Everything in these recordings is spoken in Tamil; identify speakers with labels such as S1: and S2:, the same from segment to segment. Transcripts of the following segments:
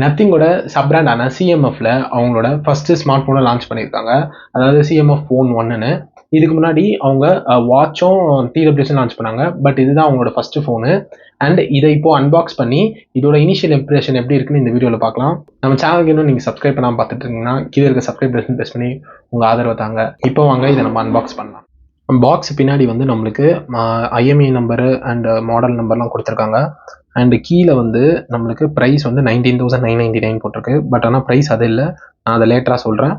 S1: நத்திங்கோட சப் பிராண்டான சிஎம்எஃப்ல அவங்களோட ஃபர்ஸ்ட் ஸ்மார்ட் ஃபோனை லான்ச் பண்ணியிருக்காங்க. அதாவது சிஎம்எஃப் ஃபோன் 1ன்னு. இதுக்கு முன்னாடி அவங்க வாட்சும் டிடபிள்யூஎஸும் லான்ச் பண்ணாங்க. பட் இதுதான் அவங்களோட ஃபர்ஸ்ட் ஃபோனு. அண்ட் இதை இப்போ அன்பாக்ஸ் பண்ணி இதோட இனிஷியல் இம்ப்ரெஷன் எப்படி இருக்குன்னு இந்த வீடியோவில் பார்க்கலாம். நம்ம சேனலுக்கு இன்னும் நீங்கள் சப்ஸ்கிரைப் பண்ணாமல் பார்த்துட்டு இருக்கீங்கன்னா கீழே இருக்க சப்ஸ்கிரைப் பட்டன் ப்ரெஸ் பண்ணி உங்கள் ஆதரவை தாங்க. இப்போ வாங்க இதை நம்ம அன்பாக்ஸ் பண்ணலாம். பாக்ஸ் பின்னாடி வந்து நம்மளுக்கு ஐஎம்இ நம்பரு அண்ட் மாடல் நம்பர்லாம் கொடுத்துருக்காங்க. அண்ட் கீழே வந்து நம்மளுக்கு ப்ரைஸ் வந்து 19,999 போட்டிருக்கு. பட் ஆனால் ப்ரைஸ் அது இல்லை, நான் அதை லேட்டராக சொல்கிறேன்.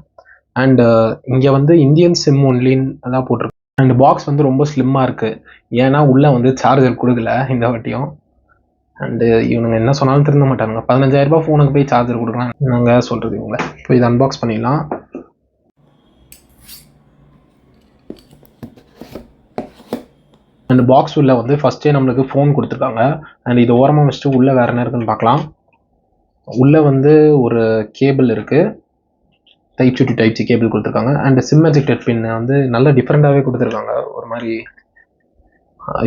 S1: அண்டு இங்கே வந்து இந்தியன் சிம் ஒன்லின்னு தான் போட்டிருக்கு. அண்ட் பாக்ஸ் வந்து ரொம்ப ஸ்லிம்மாக இருக்குது, ஏன்னா உள்ளே வந்து சார்ஜர் கொடுக்கல இந்த வாட்டியும். அண்டு இவனுங்க என்ன சொன்னாலும் திருந்த மாட்டாங்க. 15,000 ரூபாய் ஃபோனுக்கு போய் சார்ஜர் கொடுக்கலாம் நாங்கள் சொல்கிறது இவங்கள. இப்போ இதை அன்பாக்ஸ் பண்ணிடலாம். அண்ட் பாக்ஸ் உள்ள வந்து ஃபஸ்ட்டே நம்மளுக்கு ஃபோன் கொடுத்துருக்காங்க. அண்ட் இது ஓரமாக வச்சுட்டு உள்ளே வேறு என்ன இருக்குன்னு பார்க்கலாம். உள்ளே வந்து ஒரு கேபிள் இருக்குது, type C to type C cable கொடுத்துருக்காங்க. அண்ட் சிம் எஜெக்டட் பின் வந்து நல்ல டிஃப்ரெண்ட்டாகவே கொடுத்துருக்காங்க, ஒரு மாதிரி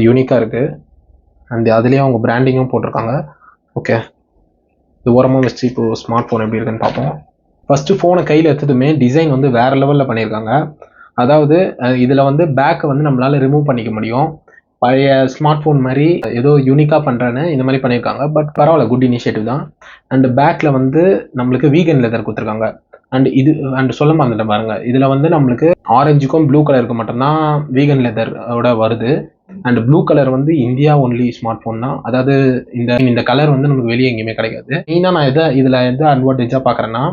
S1: யூனிக்காக இருக்குது. அண்ட் அதுலேயும் அவங்க பிராண்டிங்கும் போட்டிருக்காங்க. ஓகே, இது ஓரமாக வச்சு இப்போது ஸ்மார்ட் ஃபோன் எப்படி இருக்குன்னு பார்ப்போம். ஃபஸ்ட்டு ஃபோனை கையில் எடுத்ததுமே டிசைன் வந்து வேறு லெவலில் பண்ணியிருக்காங்க. அதாவது இதில் வந்து பேக்கை வந்து நம்மளால் ரிமூவ் பண்ணிக்க முடியும். பழைய ஸ்மார்ட் ஃபோன் மாதிரி ஏதோ யூனிக்காக பண்ணுறேன்னு இந்த மாதிரி பண்ணியிருக்காங்க. பட் பரவாயில்ல, குட் இனிஷியேட்டிவ் தான். அண்ட் பேக்கில் வந்து நம்மளுக்கு வீகன் லெதர் கொடுத்துருக்காங்க. அண்ட் இது அண்ட் சொல்ல மறந்துட்டேன் பாருங்க, இதில் வந்து நம்மளுக்கு ஆரஞ்சுக்கும் ப்ளூ கலருக்கு மட்டும்தான் வீகன் லெதரோட வருது. அண்ட் ப்ளூ கலர் வந்து இந்தியா ஒன்லி ஸ்மார்ட் ஃபோன் தான். அதாவது இந்த கலர் வந்து நமக்கு வெளியே எங்கேயுமே கிடைக்காது. மெயினாக நான் இதில் எது அட்வான்டேஜாக பார்க்குறேன்னா,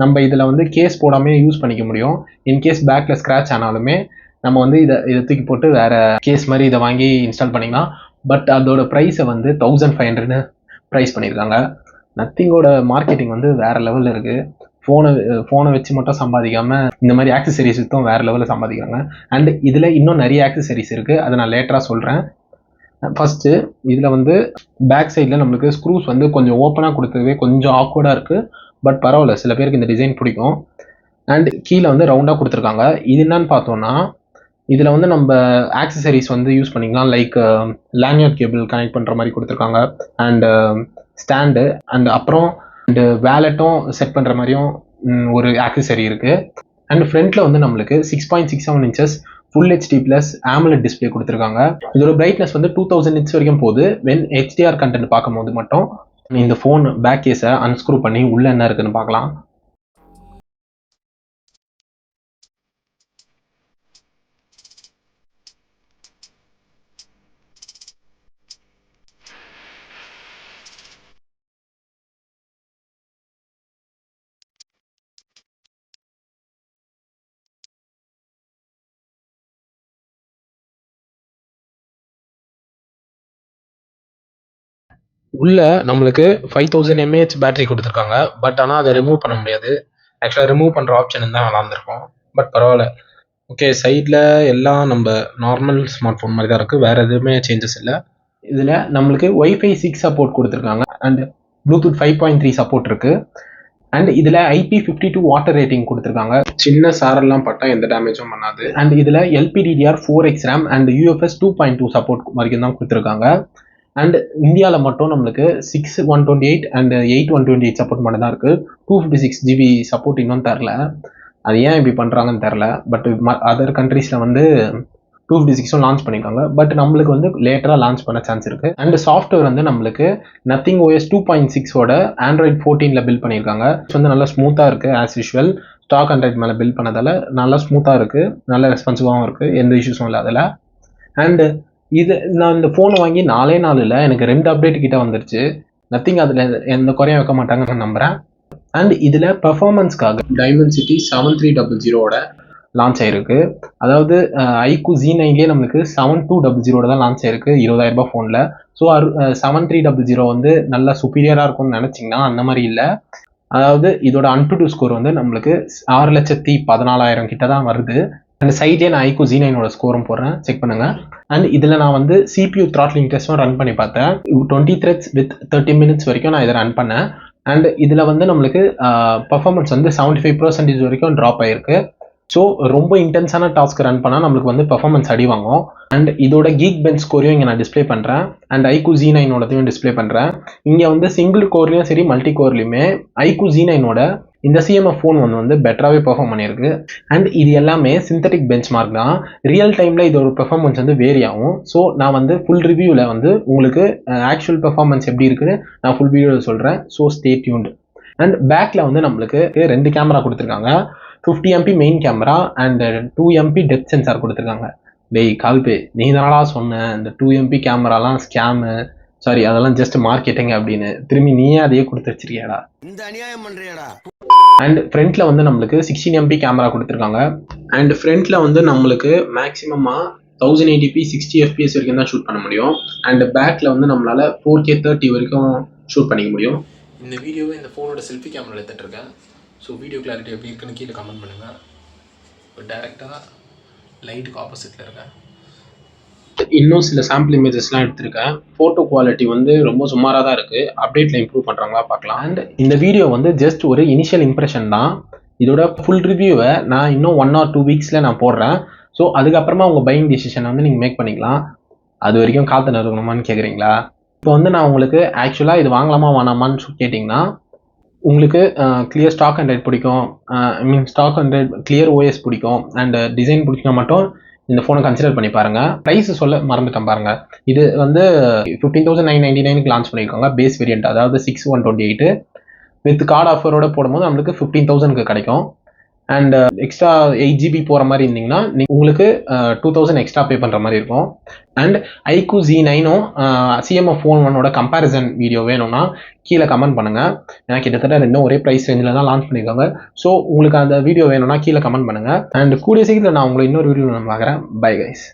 S1: நம்ம இதில் வந்து கேஸ் போடாமல் யூஸ் பண்ணிக்க முடியும். இன்கேஸ் பேக்கில் ஸ்க்ராட்ச் ஆனாலுமே நம்ம வந்து இதை தூக்கி போட்டு வேறு கேஸ் மாதிரி இதை வாங்கி இன்ஸ்டால் பண்ணிக்கலாம். பட் அதோட ப்ரைஸை வந்து 1500ன்னு ப்ரைஸ் பண்ணியிருக்காங்க. நத்திங்கோட மார்க்கெட்டிங் வந்து வேறு லெவலில் இருக்குது. ஃபோனை வச்சு மட்டும் சம்பாதிக்காமல் இந்த மாதிரி ஆக்சசரிஸ் வித்தும் வேறு லெவலில் சம்பாதிக்கிறாங்க. அண்ட் இதில் இன்னும் நிறைய ஆக்சசரிஸ் இருக்குது, அதை நான் லேட்டராக சொல்கிறேன். ஃபஸ்ட்டு இதில் வந்து பேக் சைடில் நம்மளுக்கு ஸ்க்ரூஸ் வந்து கொஞ்சம் ஓப்பனாக கொடுத்ததுவே கொஞ்சம் ஆக்வர்டாக இருக்குது. பட் பரவாயில்ல, சில பேருக்கு இந்த டிசைன் பிடிக்கும். அண்ட் கீழே வந்து ரவுண்டாக கொடுத்துருக்காங்க. இது என்னன்னு பார்த்தோன்னா, இதில் வந்து நம்ம ஆக்சசரிஸ் வந்து யூஸ் பண்ணிக்கலாம். லைக் லேண்ட்யார்ட் கேபிள் கனெக்ட் பண்ணுற மாதிரி கொடுத்துருக்காங்க. அண்டு ஸ்டாண்டு அண்ட் அப்புறம் அண்டு வேலெட்டும் செட் பண்ணுற மாதிரியும் ஒரு ஆக்சசரி இருக்குது. அண்ட் ஃப்ரண்ட்டில் வந்து நம்மளுக்கு 6.67 inches full HD plus AMOLED display கொடுத்துருக்காங்க. இதோட பிரைட்னஸ் வந்து 2000 nits வரைக்கும் போகுது. வென் HDR கண்டென்ட் பார்க்கும்போது மட்டும். இந்த ஃபோன் பேக் கேஸை அன்ஸ்க்ரூ பண்ணி உள்ளே என்ன இருக்குன்னு பார்க்கலாம். உள்ள நம்மளுக்கு 5000 mAh பேட்டரி கொடுத்துருக்காங்க. பட் ஆனால் அதை ரிமூவ் பண்ண முடியாது. ஆக்சுவலாக ரிமூவ் பண்ணுற ஆப்ஷன் இருந்தால் நல்லா இருந்திருக்கும். பட் பரவாயில்ல. ஓகே, சைடில் எல்லாம் நம்ம நார்மல் ஸ்மார்ட் ஃபோன் மாதிரி தான் இருக்குது, வேறு எதுவுமே சேஞ்சஸ் இல்லை. இதில் நம்மளுக்கு Wi-Fi 6 சப்போர்ட் கொடுத்துருக்காங்க. அண்ட் Bluetooth 5.3 சப்போர்ட் இருக்குது. அண்ட் இதில் IP52 வாட்டர் ரேட்டிங் கொடுத்துருக்காங்க. சின்ன சாரெல்லாம் பட்டால் எந்த டேமேஜும் பண்ணாது. அண்ட் இதில் LPDDR4X RAM and UFS 2.2 support வரைக்கும் தான் கொடுத்துருக்காங்க. அண்ட் இந்தியாவில் மட்டும் நம்மளுக்கு 6/128 அண்ட் 8/128 சப்போர்ட் மட்டும் தான் இருக்குது. 256 GB சப்போர்ட் இன்னும் தரல. அது ஏன் இப்படி பண்ணுறாங்கன்னு தெரில. பட் அதர் கண்ட்ரீஸில் வந்து 256 லான்ச் பண்ணியிருக்காங்க. பட் நம்மளுக்கு வந்து லேட்டராக லான்ச் பண்ண சான்ஸ் இருக்குது. அண்ட் சாஃப்ட்வேர் வந்து நம்மளுக்கு நத்திங் OS 2.6ஓட Android 14ல் பில்ட் பண்ணியிருக்காங்க. வந்து நல்லா ஸ்மூத்தாக இருக்குது. ஆஸ் யூஷுவல் ஸ்டாக் Android மேலே பில்ட் பண்ணதால் நல்லா ஸ்மூத்தாக இருக்குது, நல்ல ரெஸ்பான்சிவாகவும் இருக்குது, எந்த இஷ்யூஸும் இல்லை அதில். அண்டு நான் இந்த ஃபோனை வாங்கி 4 நாளில் எனக்கு 2 அப்டேட் கிட்ட வந்துருச்சு. நத்திங் அதில் எந்த குறையும் வைக்க மாட்டாங்கன்னு நான் நம்புகிறேன். அண்ட் இதில் பர்ஃபார்மன்ஸ்க்காக Dimensity 7300ஓட லான்ச் ஆகிருக்கு. அதாவது iQOO Z9லேயே நம்மளுக்கு 7200ஓட தான் லான்ச் ஆகிருக்கு 20,000 ரூபாய் ஃபோனில். ஸோ 7300 வந்து நல்லா சுப்பீரியராக இருக்கும்னு நினச்சிங்கன்னா அந்த மாதிரி இல்லை. அதாவது இதோட AnTuTu ஸ்கோர் வந்து நம்மளுக்கு 6,14,000 கிட்ட தான் வருது. அந்த சைட்லேயே நான் iQOO Z9ஓட ஸ்கோரும் போடுறேன், செக் பண்ணுங்கள். அண்ட் இதில் நான் வந்து CPU த்ராட்லிங் டெஸ்ட்டும் ரன் பண்ணி பார்த்தேன். 20 threads வித் 30 minutes வரைக்கும் நான் இதை ரன் பண்ணேன். அண்ட் இதில் வந்து நம்மளுக்கு பர்ஃபார்மன்ஸ் வந்து 75% வரைக்கும் ட்ராப் ஆகிருக்கு. ஸோ ரொம்ப இன்டென்ஸான டாஸ்க் ரன் பண்ணால் நம்மளுக்கு வந்து பெர்ஃபார்மன்ஸ் அடி வாங்கும். அண்ட் இதோட கீக் பெஞ்ச் ஸ்கோரையும் இங்கே நான் டிஸ்பிளே பண்ணுறேன். அண்ட் iQOO Z9 டிஸ்பிளே பண்ணுறேன். இங்கே வந்து சிங்கிள் கோர்லையும் சரி மல்டி கோர்லையுமே iQOO Z9 இந்த CMF ஃபோன் வந்து பெட்டராகவே பெர்ஃபார்ம் பண்ணியிருக்கு. அண்ட் இது எல்லாமே சிந்தட்டிக் பெஞ்ச் மார்க் தான். ரியல் டைமில் இதோட பெர்ஃபார்மன்ஸ் வந்து வேரி ஆகும். ஸோ நான் வந்து ஃபுல் ரிவ்யூவில் வந்து உங்களுக்கு ஆக்சுவல் பெர்ஃபார்மன்ஸ் எப்படி இருக்குன்னு நான் ஃபுல் வீடியோவில் சொல்கிறேன். So stay tuned. அண்ட் பேக்கில் வந்து நம்மளுக்கு 2 கேமரா கொடுத்துருக்காங்க. 50 MP main camera and 2 MP depth sensor கொடுத்துருக்காங்க. டேய் கால்பே, நீ தானடா சொன்ன இந்த 2 MP கேமராலாம் ஸ்கேமு, சாரி அதெல்லாம் ஜஸ்ட் மார்க்கெட்டிங் அப்படின்னு. திரும்பி நீயே அதையே கொடுத்து வச்சிருக்கியாடா, இந்த அநியாயம் பண்றியாடா. அண்ட் ஃப்ரண்ட்ல வந்து நம்மளுக்கு 16 MP கேமரா கொடுத்துருக்காங்க. அண்ட் ஃப்ரண்ட்ல வந்து நம்மளுக்கு மேக்ஸிமமா 1080p 60 FPS வரைக்கும் தான் ஷூட் பண்ண முடியும். அண்ட் பேக்ல வந்து நம்மளால 4K 30 வரைக்கும் ஷூட் பண்ணிக்க முடியும். இந்த வீடியோவை இந்த ஃபோனோட செல்ஃபி கேமரா எடுத்துட்டு இருக்கேன். ஸோ வீடியோ கிளாரிட்டி எப்படி இருக்குன்னு கீழே கமெண்ட் பண்ணுங்கள். இப்போ டேரெக்டாக லைட்டுக்கு ஆப்போசிட்டில் இருக்கேன். இன்னும் சில சாம்பிள் இமேஜஸ்லாம் எடுத்திருக்கேன். ஃபோட்டோ குவாலிட்டி வந்து ரொம்ப சுமாராக தான் இருக்குது. அப்டேட்டில் இம்ப்ரூவ் பண்ணுறாங்களா பார்க்கலாம். அண்ட் இந்த வீடியோ வந்து ஜஸ்ட் ஒரு இனிஷியல் இம்ப்ரெஷன் தான். இதோட ஃபுல் ரிவ்யூவை நான் இன்னும் 1 or 2 வீக்ஸில் நான் போடுறேன். ஸோ அதுக்கப்புறமா உங்கள் பையிங் டிசிஷனை வந்து நீங்கள் மேக் பண்ணிக்கலாம். அது வரைக்கும் காத்து நிறுவனமான்னு கேட்குறீங்களா? இப்போ வந்து நான் உங்களுக்கு ஆக்சுவலாக இது வாங்கலாமா வேணாமான்னு கேட்டிங்கன்னா, உங்களுக்கு கிளியர் ஸ்டாக் அண்ட்ராய்ட் பிடிக்கும், ஸ்டாக் அண்ட்ராய்ட் கிளியர் OS பிடிக்கும் அண்ட் டிசைன் பிடிச்சா மட்டும் இந்த ஃபோனை கன்சிடர் பண்ணி பாருங்கள். ப்ரைஸ் சொல்ல மறந்துட்டேன் பாருங்கள். இது வந்து 15,999 லான்ச் பண்ணியிருக்காங்க பேஸ் வேரியன்ட், அதாவது 6/128 வித் கார்டு ஆஃபரோட போடும்போது நம்மளுக்கு 15,000 கிடைக்கும். அண்ட் எக்ஸ்ட்ரா 8GB போகிற மாதிரி இருந்தீங்கன்னா உங்களுக்கு 2,000 எக்ஸ்ட்ரா பே பண்ணுற மாதிரி இருக்கும். And iQOO Z9 CMF phone 1 comparison video வேணும்னா கீழே கமெண்ட் பண்ணுங்கள். ஏன்னா கிட்டத்தட்ட ரெண்டும் ஒரே ப்ரைஸ் ரேஞ்சில் தான் லான்ச் பண்ணியிருக்காங்க. ஸோ உங்களுக்கு அந்த வீடியோ வேணும்னா கீழே கமெண்ட் பண்ணுங்கள். அண்ட் கூடிய சீக்கிரத்தில் நான் உங்களை இன்னொரு வீடியோ பார்க்குறேன். Bye guys.